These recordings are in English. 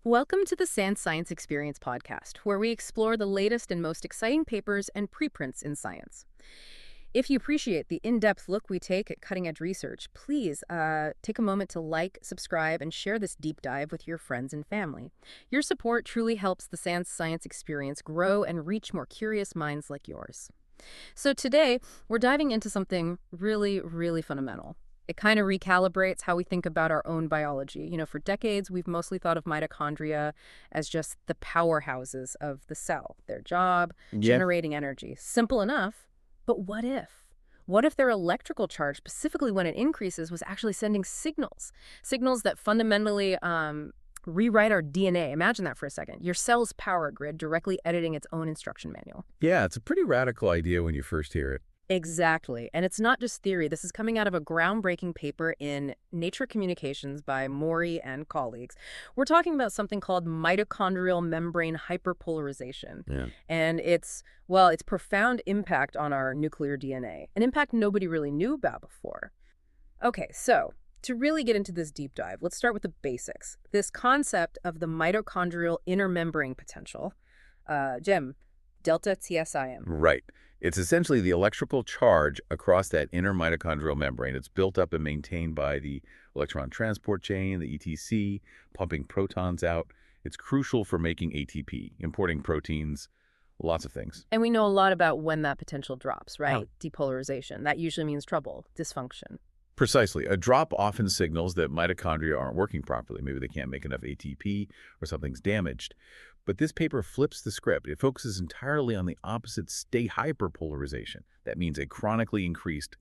Welcome to the Science Experience podcast, where we explore the latest and most exciting papers and preprints in science. If you appreciate the in-depth look we take at cutting-edge research, please take a moment to like, subscribe, and share this deep dive with your friends and family. Your support truly helps the Science Experience grow and reach more curious minds like yours. So today, we're diving into something really fundamental. It kind of recalibrates how we think about our own biology. For decades, we've mostly thought of mitochondria as just the powerhouses of the cell, their job, Yeah. generating energy. Simple enough, but what if? What if their electrical charge, specifically when it increases, was actually sending signals? Signals that fundamentally rewrite our DNA. Imagine that for a second. Your cell's power grid directly editing its own instruction manual. Yeah, it's a pretty radical idea when you first hear it. Exactly. And it's not just theory. This is coming out of a groundbreaking paper in Nature Communications by Mori and colleagues. We're talking about something called mitochondrial membrane hyperpolarization. Yeah. And its profound impact on our nuclear DNA, an impact nobody really knew about before. Okay, so to really get into this deep dive, let's start with the basics. This concept of the mitochondrial inner membrane potential, GEM, delta TSIM. Right. It's essentially the electrical charge across that inner mitochondrial membrane. It's built up and maintained by the electron transport chain, the ETC, pumping protons out. It's crucial for making ATP, importing proteins, lots of things. And we know a lot about when that potential drops, right? Yeah. Depolarization. That usually means trouble, dysfunction. Precisely. A drop often signals that mitochondria aren't working properly. Maybe they can't make enough ATP or something's damaged. But this paper flips the script. It focuses entirely on the opposite state, hyperpolarization. That means a chronically increased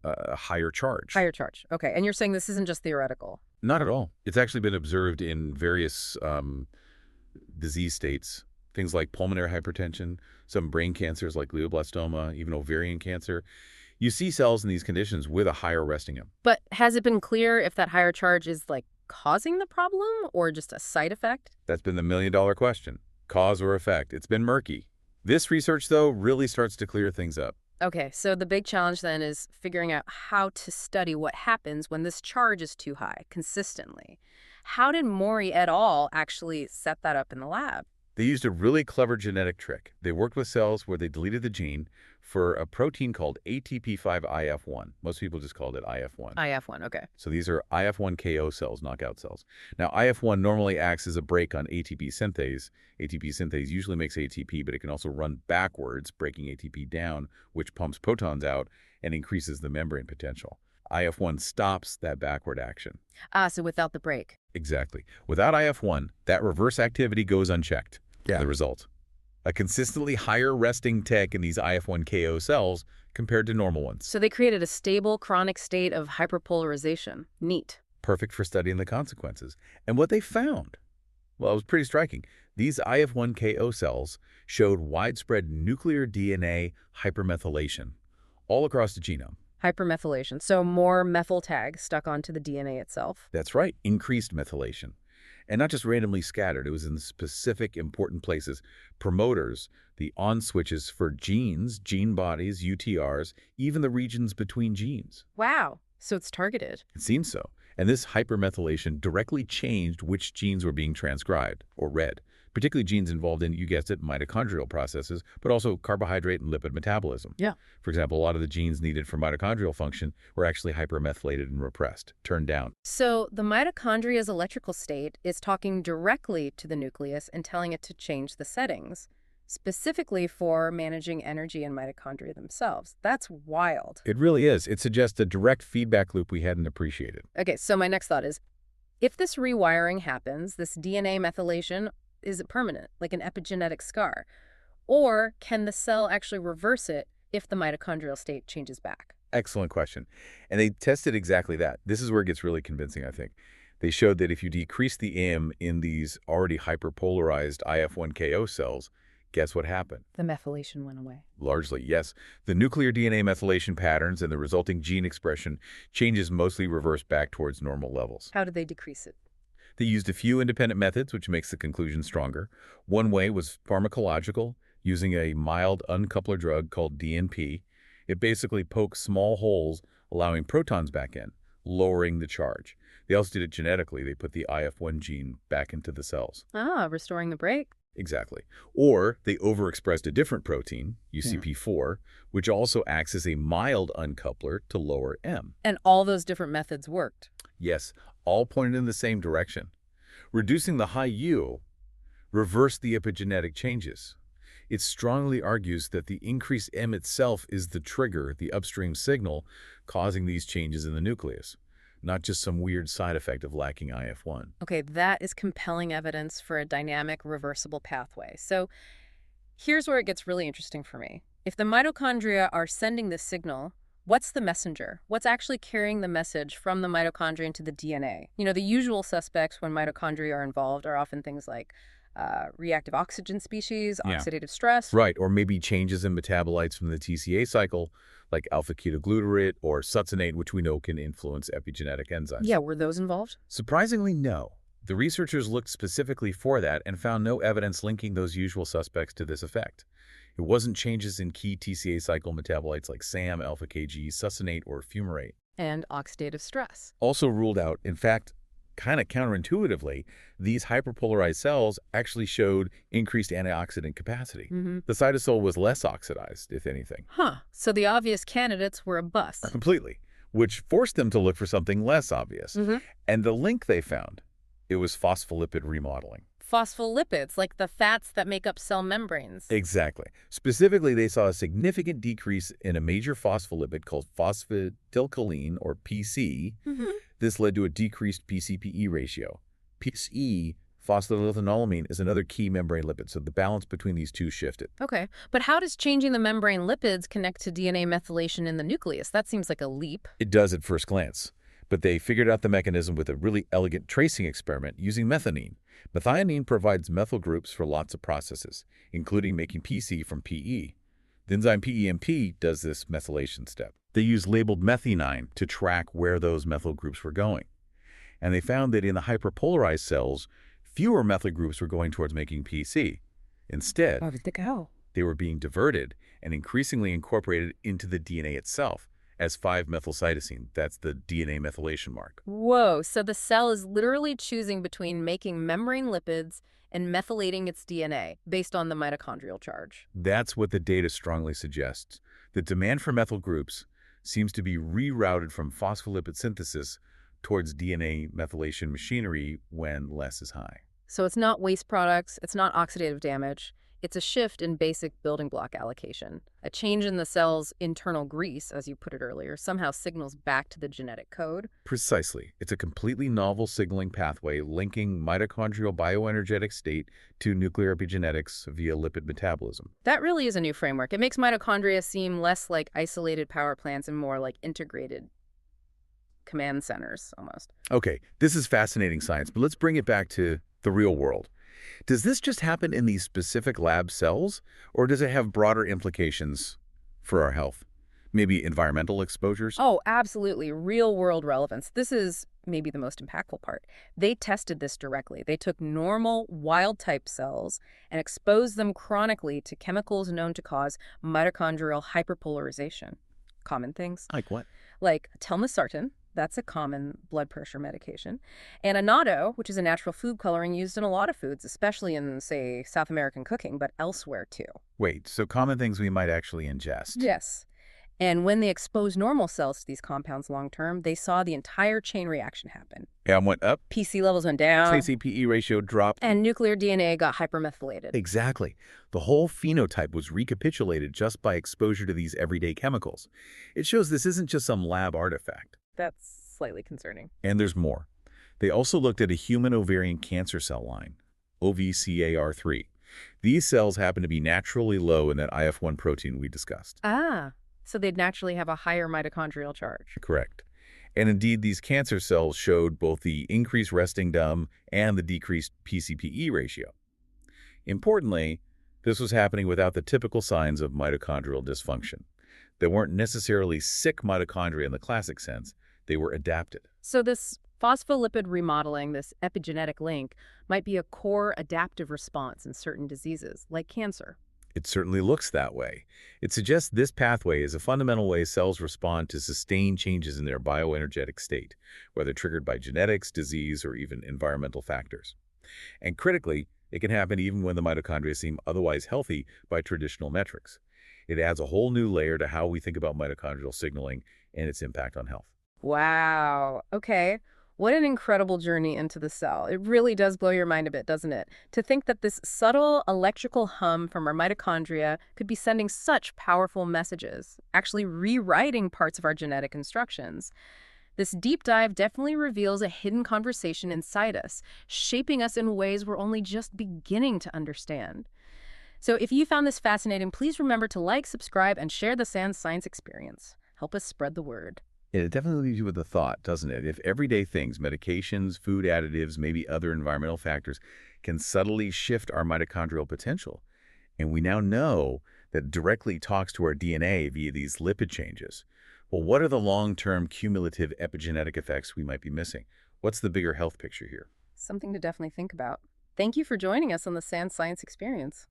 higher charge. Higher charge. Okay. And you're saying this isn't just theoretical. Not at all. It's actually been observed in various disease states, things like pulmonary hypertension, some brain cancers like glioblastoma, even ovarian cancer. You see cells in these conditions with a higher resting M. But has it been clear if that higher charge is causing the problem or just a side effect? That's been the million-dollar question. Cause or effect. It's been murky. This research, though, really starts to clear things up. Okay, so the big challenge then is figuring out how to study what happens when this charge is too high consistently. How did Mori et al. Actually set that up in the lab? They used a really clever genetic trick. They worked with cells where they deleted the gene for a protein called ATP5-IF1. Most people just called it IF1. IF1, okay. So these are IF1-KO cells, knockout cells. Now, IF1 normally acts as a brake on ATP synthase. ATP synthase usually makes ATP, but it can also run backwards, breaking ATP down, which pumps protons out and increases the membrane potential. IF1 stops that backward action. So without the break. Exactly. Without IF1, that reverse activity goes unchecked. The result: a consistently higher resting tech in these IF1-KO cells compared to normal ones. So they created a stable, chronic state of hyperpolarization. Neat. Perfect for studying the consequences. And what they found? Well, it was pretty striking. These IF1-KO cells showed widespread nuclear DNA hypermethylation all across the genome. Hypermethylation, so more methyl tags stuck onto the DNA itself. That's right, increased methylation. And not just randomly scattered, it was in specific important places. Promoters, the on switches for genes, gene bodies, UTRs, even the regions between genes. Wow, so it's targeted. It seems so. And this hypermethylation directly changed which genes were being transcribed or read, particularly genes involved in, you guessed it, mitochondrial processes, but also carbohydrate and lipid metabolism. Yeah. For example, a lot of the genes needed for mitochondrial function were actually hypermethylated and repressed, turned down. So the mitochondria's electrical state is talking directly to the nucleus and telling it to change the settings, specifically for managing energy in mitochondria themselves. That's wild. It really is. It suggests a direct feedback loop we hadn't appreciated. Okay, so my next thought is, if this rewiring happens, this DNA methylation, is it permanent, like an epigenetic scar? Or can the cell actually reverse it if the mitochondrial state changes back? Excellent question. And they tested exactly that. This is where it gets really convincing, I think. They showed that if you decrease the M in these already hyperpolarized IF1-KO cells, guess what happened? The methylation went away. Largely, yes. The nuclear DNA methylation patterns and the resulting gene expression changes mostly reverse back towards normal levels. How did they decrease it? They used a few independent methods, which makes the conclusion stronger. One way was pharmacological, using a mild uncoupler drug called DNP. It basically pokes small holes, allowing protons back in, lowering the charge. They also did it genetically. They put the IF1 gene back into the cells. Ah, restoring the break. Exactly. Or they overexpressed a different protein, Yeah. UCP4, which also acts as a mild uncoupler to lower M. And all those different methods worked. Yes, all pointed in the same direction. Reducing the high U reversed the epigenetic changes. It strongly argues that the increased M itself is the trigger, the upstream signal, causing these changes in the nucleus, not just some weird side effect of lacking IF1. Okay, that is compelling evidence for a dynamic, reversible pathway. So here's where it gets really interesting for me. If the mitochondria are sending this signal, what's the messenger? What's actually carrying the message from the mitochondria into the DNA? You know, the usual suspects when mitochondria are involved are often things like reactive oxygen species, Yeah. oxidative stress. Right, or maybe changes in metabolites from the TCA cycle, like alpha-ketoglutarate or succinate, which we know can influence epigenetic enzymes. Yeah, were those involved? Surprisingly, no. The researchers looked specifically for that and found no evidence linking those usual suspects to this effect. It wasn't changes in key TCA cycle metabolites like SAM, alpha-KG, succinate, or fumarate. And oxidative stress. Also ruled out, in fact, kind of counterintuitively, these hyperpolarized cells actually showed increased antioxidant capacity. The cytosol was less oxidized, if anything. Huh. So the obvious candidates were a bust. Completely, which forced them to look for something less obvious. And the link they found, it was phospholipid remodeling. Phospholipids, like the fats that make up cell membranes. Exactly. Specifically, they saw a significant decrease in a major phospholipid called phosphatidylcholine, or PC. This led to a decreased PCPE ratio. PCE, phosphorylation, is another key membrane lipid, so the balance between these two shifted. Okay, but how does changing the membrane lipids connect to DNA methylation in the nucleus? That seems like a leap. It does at first glance, but they figured out the mechanism with a really elegant tracing experiment using methionine. Methionine provides methyl groups for lots of processes, including making PC from PE. The enzyme PEMP does this methylation step. They used labeled methionine to track where those methyl groups were going. And they found that in the hyperpolarized cells, fewer methyl groups were going towards making PC. Instead, Where did they go? they were being diverted and increasingly incorporated into the DNA itself as 5-methylcytosine. That's the DNA methylation mark. Whoa, so the cell is literally choosing between making membrane lipids and methylating its DNA based on the mitochondrial charge. That's what the data strongly suggests. The demand for methyl groups seems to be rerouted from phospholipid synthesis towards DNA methylation machinery when less is high. So it's not waste products, it's not oxidative damage. It's a shift in basic building block allocation. A change in the cell's internal grease, as you put it earlier, somehow signals back to the genetic code. Precisely. It's a completely novel signaling pathway linking mitochondrial bioenergetic state to nuclear epigenetics via lipid metabolism. That really is a new framework. It makes mitochondria seem less like isolated power plants and more like integrated command centers, almost. Okay, this is fascinating science, but let's bring it back to the real world. Does this just happen in these specific lab cells, or does it have broader implications for our health? Maybe environmental exposures? Oh, absolutely. Real-world relevance. This is maybe the most impactful part. They tested this directly. They took normal, wild-type cells and exposed them chronically to chemicals known to cause mitochondrial hyperpolarization. Common things. Like what? Like telmisartan. That's a common blood pressure medication. And annatto, which is a natural food coloring used in a lot of foods, especially in, say, South American cooking, but elsewhere too. Wait, so common things we might actually ingest? Yes. And when they exposed normal cells to these compounds long-term, they saw the entire chain reaction happen. AM went up, PC levels went down, CCPE ratio dropped. and nuclear DNA got hypermethylated. Exactly. The whole phenotype was recapitulated just by exposure to these everyday chemicals. It shows this isn't just some lab artifact. That's slightly concerning. And there's more. They also looked at a human ovarian cancer cell line, OVCAR3. These cells happen to be naturally low in that IF1 protein we discussed. Ah, so they'd naturally have a higher mitochondrial charge. Correct. And indeed, these cancer cells showed both the increased resting DUM and the decreased PCPE ratio. Importantly, this was happening without the typical signs of mitochondrial dysfunction. They weren't necessarily sick mitochondria in the classic sense. They were adapted. So this phospholipid remodeling, this epigenetic link, might be a core adaptive response in certain diseases, like cancer. It certainly looks that way. It suggests this pathway is a fundamental way cells respond to sustained changes in their bioenergetic state, whether triggered by genetics, disease, or even environmental factors. And critically, it can happen even when the mitochondria seem otherwise healthy by traditional metrics. It adds a whole new layer to how we think about mitochondrial signaling and its impact on health. Wow. Okay. What an incredible journey into the cell. It really does blow your mind a bit, doesn't it? To think that this subtle electrical hum from our mitochondria could be sending such powerful messages, actually rewriting parts of our genetic instructions. This deep dive definitely reveals a hidden conversation inside us, shaping us in ways we're only just beginning to understand. So if you found this fascinating, please remember to like, subscribe, and share the Sans Science experience. Help us spread the word. Yeah, it definitely leaves you with a thought, doesn't it? If everyday things, medications, food additives, maybe other environmental factors, can subtly shift our mitochondrial potential, and we now know that it directly talks to our DNA via these lipid changes, well, what are the long-term cumulative epigenetic effects we might be missing? What's the bigger health picture here? Something to definitely think about. Thank you for joining us on the Sans Science experience.